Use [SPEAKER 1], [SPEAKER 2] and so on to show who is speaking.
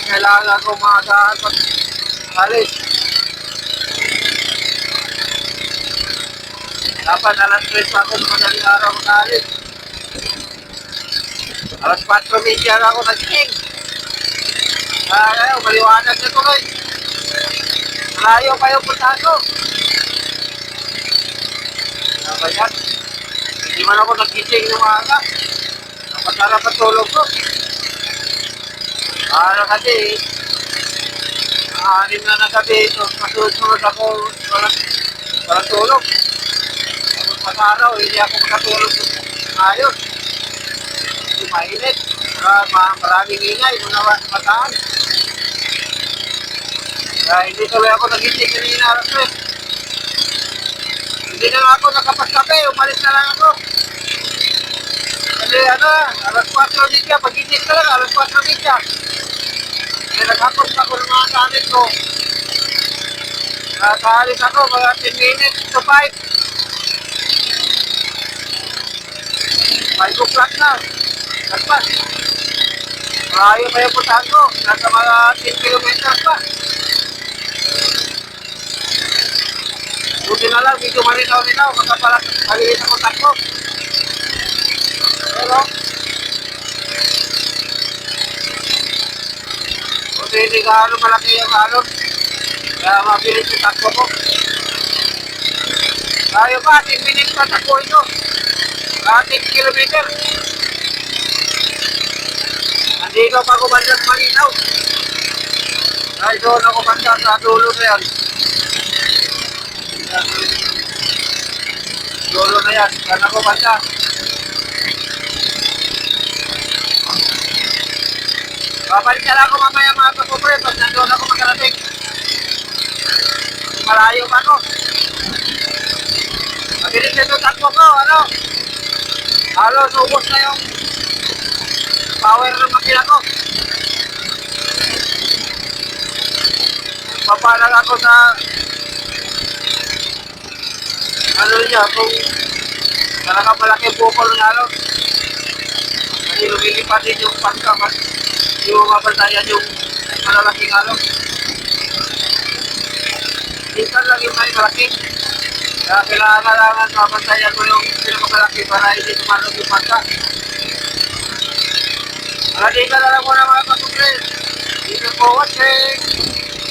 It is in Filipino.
[SPEAKER 1] kailangan ako maasahan pag alis. Dapat alas 3 ako ng madaling araw mag-alis. Alas 4:30 ako nag-king. Ayaw, maliwanag na tuloy. Malayo pa yung punta ko. Ano yan? Hindi man ako nag-gising ng maaga. Napasarap ang tulog ko. Ano kasi, 6 na ng gabi, masusunod ako walang tulog. Tapos masaraw, hindi ako makatulog ayos. Hindi mainit. Maraming ingay, mga mataan. Kaya hindi tuloy ako nag-gising kanina alas 3. Hindi na ako nakapaskape, umalis na lang ako. Kasi alas 4:30, pag-gising ka lang, alas 4:30. Kaya naghapos ako ng mga gamit ko. Nakaalis ako, mga 10 minutes to 5. 5 o'clock na. Nagpas. Malayo pa yung puntahan ko. Nasa mga 10 kilometers pa. Buti na lang, medyo malinaw-linaw. Maliit ako takbo. Pero, buti hindi ka malaki yung alon. Kaya mabilis yung takbo ko. Tayo pa, 10 minutes pa takbo ito. 10 kilometer. Nandito pa ako banda sa malinaw. Ay, doon ako banda sa dulo na yan. Dulo na yan. Saan ako banda? Babalik na lang ako mamaya mga kapupre. Pag nandun ako magkarating. Malayo pa ako. Mabilis na ito takbo ko. Halos ubos na yung power ng makina ko. Papalag ako sa niya kung talagang malaki bukol ng alon. Kasi lumilipat din yung pagka yung mabantayan yung malalaking alon. Minsan lang yung may malaki. Kaya kailangan mabantayan mo yung pinakamalaki para hindi tumalog yung pagka. Malalikan na lang muna mga kapupre. Thank you for watching.